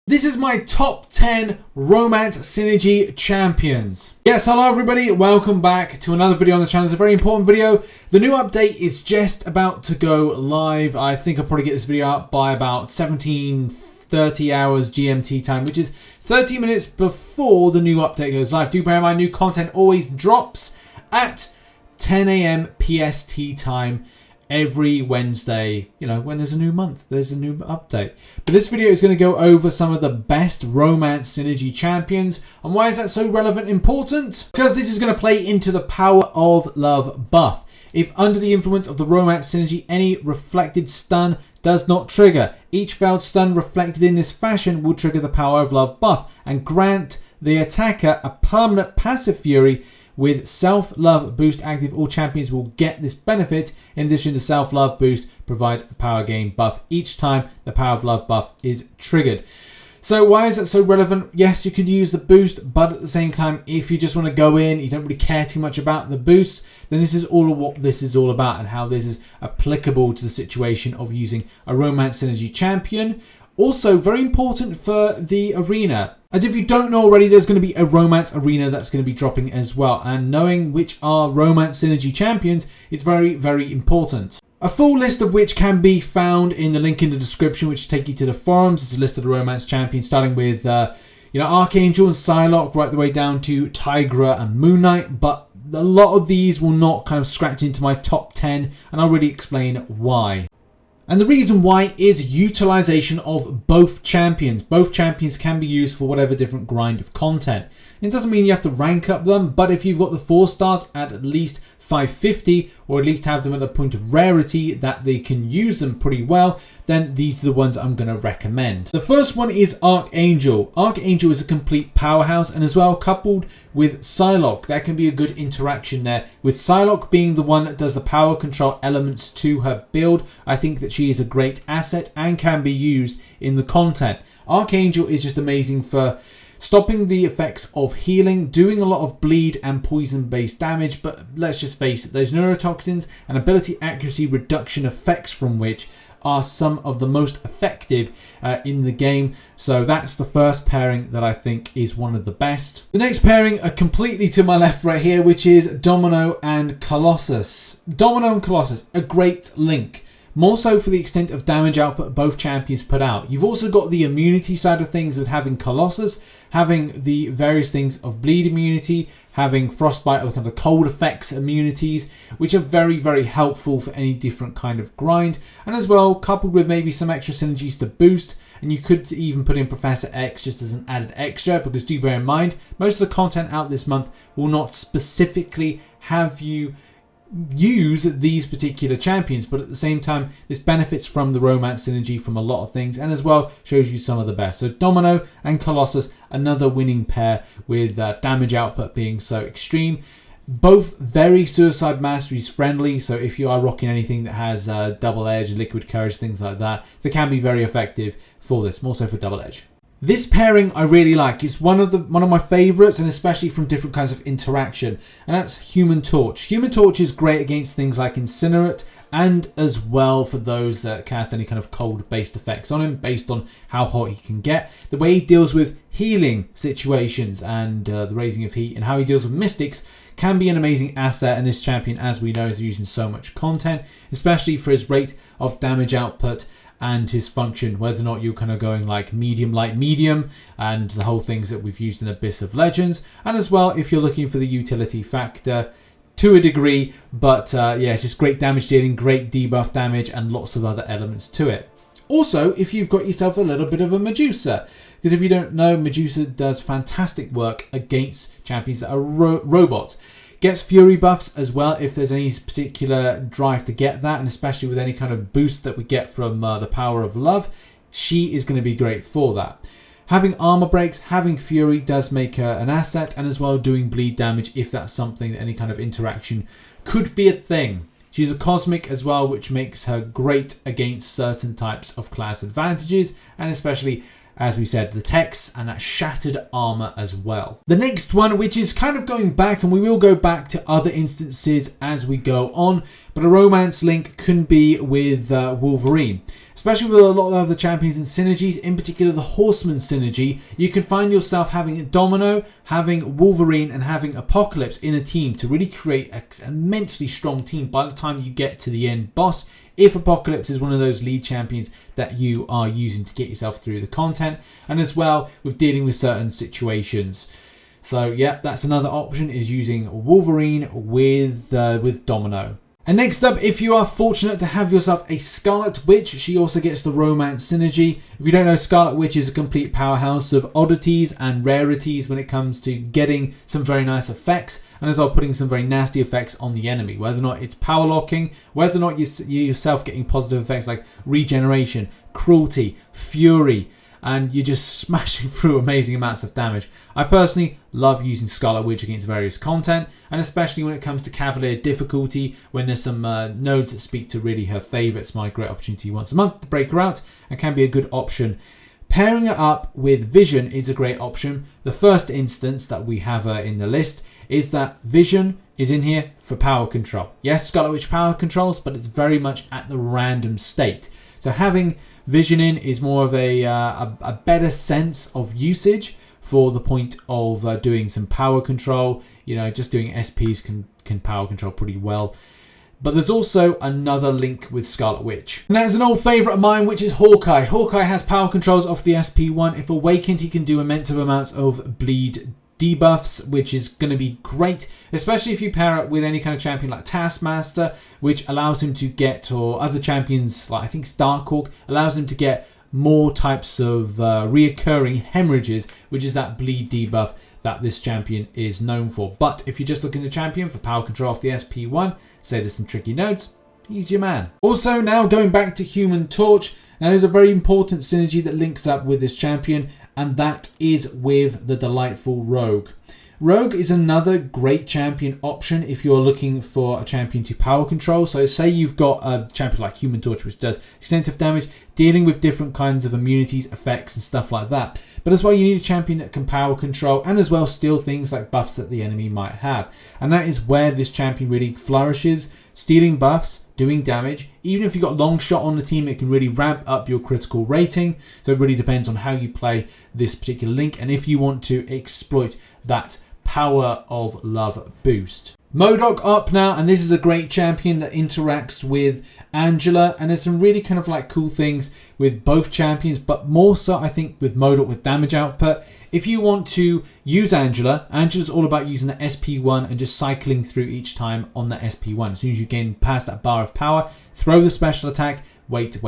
This is my top 10 romance synergy champions. Yes, hello everybody, welcome back to another video on the channel. It's a very important video. The new update is just about to go live. I think I'll probably get this video out by about 17:30 hours GMT time, which is 30 minutes before the new update goes live. Do bear in mind, new content always drops at 10 AM PST time every Wednesday. You know, when there's a new month, there's a new update. But this video is going to go over some of the best romance synergy champions. And why is that so relevant, important? Because this is going to play into the power of love buff. If under the influence of the romance synergy, any reflected stun does not trigger, each failed stun reflected in this fashion will trigger the power of love buff and grant the attacker a permanent passive fury. With self-love boost active, all champions will get this benefit. In addition, the self-love boost provides a power gain buff each time the power of love buff is triggered. So why is that so relevant? Yes, you could use the boost, but at the same time, if you just want to go in, you don't really care too much about the boost, then this is all of what this is all about and how this is applicable to the situation of using a romance synergy champion. Also, very important for the arena. As if you don't know already, there's going to be a romance arena that's going to be dropping as well. And knowing which are romance synergy champions is very, very important. A full list of which can be found in the link in the description, which will take you to the forums. It's a list of the romance champions, starting with Archangel and Psylocke, right the way down to Tigra and Moon Knight. But a lot of these will not kind of scratch into my top 10, and I'll really explain why. And the reason why is utilization of both champions. Both champions can be used for whatever different grind of content. It doesn't mean you have to rank up them, but if you've got the 4 stars at least 550, or at least have them at the point of rarity that they can use them pretty well, then these are the ones I'm going to recommend. The first one is Archangel. Archangel is a complete powerhouse, and as well coupled with Psylocke, that can be a good interaction there. With Psylocke being the one that does the power control elements to her build, I think that she is a great asset and can be used in the content. Archangel is just amazing for stopping the effects of healing, doing a lot of bleed and poison based damage, but let's just face it, those neurotoxins and ability accuracy reduction effects from which are some of the most effective in the game. So that's the first pairing that I think is one of the best. The next pairing are completely to my left right here, which is Domino and Colossus. Domino and Colossus, a great link. More so for the extent of damage output both champions put out. You've also got the immunity side of things with having Colossus, having the various things of bleed immunity, having frostbite or kind of the cold effects immunities, which are very, very helpful for any different kind of grind. And as well, coupled with maybe some extra synergies to boost. And you could even put in Professor X just as an added extra, because do bear in mind, most of the content out this month will not specifically have you use these particular champions, but at the same time this benefits from the romance synergy from a lot of things, and as well shows you some of the best. So Domino and Colossus, another winning pair with damage output being so extreme. Both very Suicide Masteries friendly, so if you are rocking anything that has double edge, liquid courage, things like that, they can be very effective for this, more so for double edge. This pairing I really like. It's one of my favorites, and especially from different kinds of interaction, and that's Human Torch. Human Torch is great against things like Incinerate, and as well for those that cast any kind of cold based effects on him based on how hot he can get. The way he deals with healing situations and the raising of heat, and how he deals with mystics can be an amazing asset, and this champion, as we know, is using so much content, especially for his rate of damage output and his function, whether or not you're kind of going like medium, light, medium, and the whole things that we've used in Abyss of Legends, and as well if you're looking for the utility factor to a degree, but yeah, it's just great damage dealing, great debuff damage, and lots of other elements to it. Also, if you've got yourself a little bit of a Medusa, because if you don't know, Medusa does fantastic work against champions that are robots. Gets fury buffs as well if there's any particular drive to get that, and especially with any kind of boost that we get from the power of love, she is going to be great for that. Having armor breaks, having fury does make her an asset, and as well doing bleed damage if that's something that any kind of interaction could be a thing. She's a cosmic as well, which makes her great against certain types of class advantages, and especially, as we said, the text and that shattered armor as well. The next one, which is kind of going back, and we will go back to other instances as we go on, but a romance link can be with Wolverine. Especially with a lot of the champions and synergies, in particular the Horseman synergy, you can find yourself having Domino, having Wolverine and having Apocalypse in a team to really create an immensely strong team by the time you get to the end boss, if Apocalypse is one of those lead champions that you are using to get yourself through the content, and as well with dealing with certain situations. So yeah, that's another option, is using Wolverine with Domino. And next up, if you are fortunate to have yourself a Scarlet Witch, she also gets the Romance synergy. If you don't know, Scarlet Witch is a complete powerhouse of oddities and rarities when it comes to getting some very nice effects, and as well putting some very nasty effects on the enemy, whether or not it's power locking, whether or not you yourself getting positive effects like regeneration, cruelty, fury, and you're just smashing through amazing amounts of damage. I personally love using Scarlet Witch against various content, and especially when it comes to Cavalier difficulty, when there's some nodes that speak to really her favour. It's my great opportunity once a month to break her out, and can be a good option. Pairing it up with Vision is a great option. The first instance that we have in the list is that Vision is in here for power control. Yes, Scarlet Witch power controls, but it's very much at the random state. So having Vision in is more of a better sense of usage for the point of doing some power control. You know, just doing SPs can power control pretty well. But there's also another link with Scarlet Witch, and that is an old favourite of mine, which is Hawkeye. Hawkeye has power controls off the SP1. If awakened, he can do immense amounts of bleed debuffs, which is going to be great, especially if you pair it with any kind of champion like Taskmaster, which allows him to get, or other champions like I think Starkhawk, allows him to get more types of reoccurring hemorrhages, which is that bleed debuff that this champion is known for. But if you're just looking to champion for power control off the SP1, say there's some tricky nodes, he's your man. Also, now going back to Human Torch, now there's a very important synergy that links up with this champion, and that is with the delightful Rogue. Rogue is another great champion option if you're looking for a champion to power control. So say you've got a champion like Human Torch, which does extensive damage, dealing with different kinds of immunities, effects and stuff like that. But as well, you need a champion that can power control and as well steal things like buffs that the enemy might have. And that is where this champion really flourishes, stealing buffs, doing damage. Even if you've got long shot on the team, it can really ramp up your critical rating. So it really depends on how you play this particular link and if you want to exploit that power of love boost. Modok up now, and this is a great champion that interacts with Angela, and there's some really kind of like cool things with both champions, but more so I think with Modok with damage output. If you want to use Angela's all about using the SP1 and just cycling through each time on the SP1. As soon as you gain past that bar of power, throw the special attack, wait,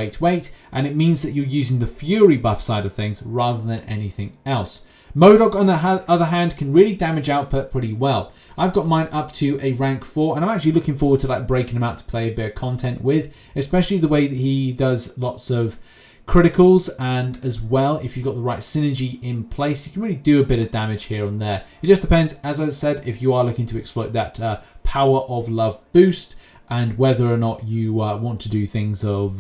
and it means that you're using the Fury buff side of things rather than anything else. Modok, on the other hand, can really damage output pretty well. I've got mine up to a rank 4, and I'm actually looking forward to like breaking him out to play a bit of content with, especially the way that he does lots of criticals, and as well, if you've got the right synergy in place, you can really do a bit of damage here and there. It just depends, as I said, if you are looking to exploit that power of love boost, and whether or not you want to do things of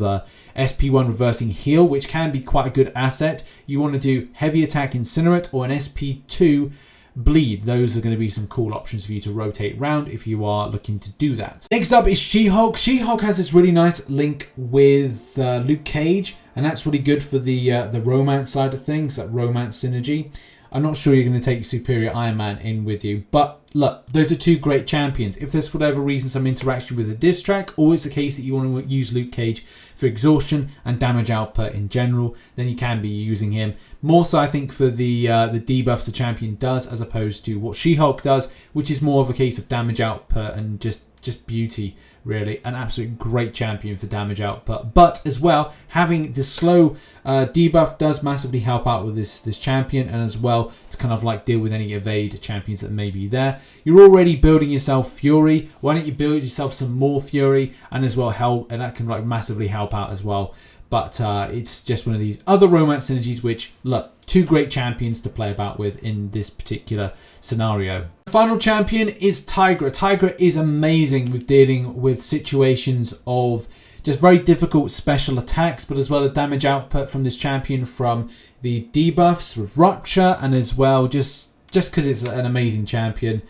SP1 reversing heal, which can be quite a good asset. You want to do heavy attack incinerate or an SP2 bleed. Those are going to be some cool options for you to rotate around if you are looking to do that. Next up is She-Hulk. She-Hulk has this really nice link with Luke Cage, and that's really good for the romance side of things, that romance synergy. I'm not sure you're going to take Superior Iron Man in with you, but look, those are two great champions. If there's for whatever reason some interaction with a diss track, or it's the case that you want to use Luke Cage for exhaustion and damage output in general, then you can be using him. More so, I think, for the debuffs the champion does, as opposed to what She-Hulk does, which is more of a case of damage output and just beauty. Really, an absolute great champion for damage output. But as well, having the slow debuff does massively help out with this champion, and as well to kind of like deal with any evade champions that may be there. You're already building yourself Fury. Why don't you build yourself some more Fury, and as well help, and that can like massively help out as well. But it's just one of these other romance synergies which, look, two great champions to play about with in this particular scenario. The final champion is Tigra. Tigra is amazing with dealing with situations of just very difficult special attacks, but as well the damage output from this champion from the debuffs with Rupture, and as well just because it's an amazing champion.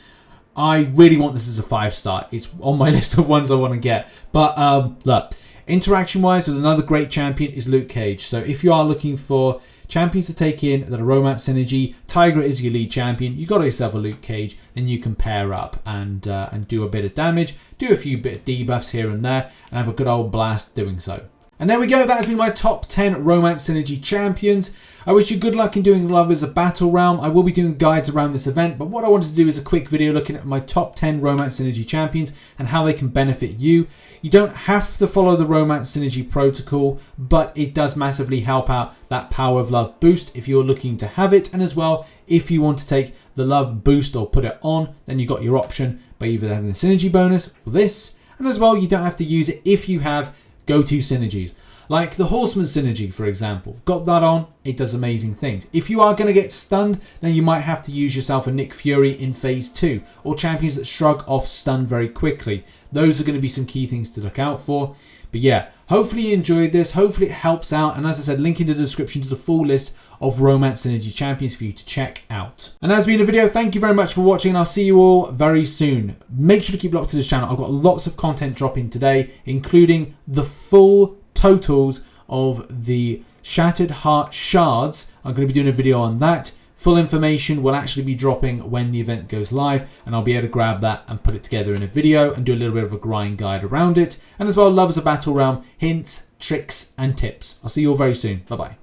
I really want this as a 5-star. It's on my list of ones I want to get. But look, Interaction wise with another great champion is Luke Cage. So if you are looking for champions to take in that are romance synergy, Tigra is your lead champion. You got yourself a Luke Cage, then you can pair up and do a bit of damage, do a few bit of debuffs here and there, and have a good old blast doing so. And there we go, that has been my top 10 Romance Synergy champions. I wish you good luck in doing Love is a Battlerealm. I will be doing guides around this event, but what I wanted to do is a quick video looking at my top 10 Romance Synergy champions and how they can benefit you. You don't have to follow the Romance Synergy protocol, but it does massively help out that Power of Love boost if you're looking to have it. And as well, if you want to take the Love boost or put it on, then you got your option by either having the Synergy bonus or this. And as well, you don't have to use it if you have go-to synergies. Like the Horseman synergy, for example. Got that on, it does amazing things. If you are going to get stunned, then you might have to use yourself a Nick Fury in phase 2, or champions that shrug off stun very quickly. Those are going to be some key things to look out for. But yeah, hopefully you enjoyed this, hopefully it helps out, and as I said, link in the description to the full list of Romance Synergy champions for you to check out. And as been a video, thank you very much for watching, and I'll see you all very soon. Make sure to keep locked to this channel. I've got lots of content dropping today, including the full totals of the Shattered Heart shards. I'm going to be doing a video on that. Full information will actually be dropping when the event goes live, and I'll be able to grab that and put it together in a video and do a little bit of a grind guide around it. And as well, Love is a Battlerealm, hints, tricks and tips. I'll see you all very soon. Bye bye.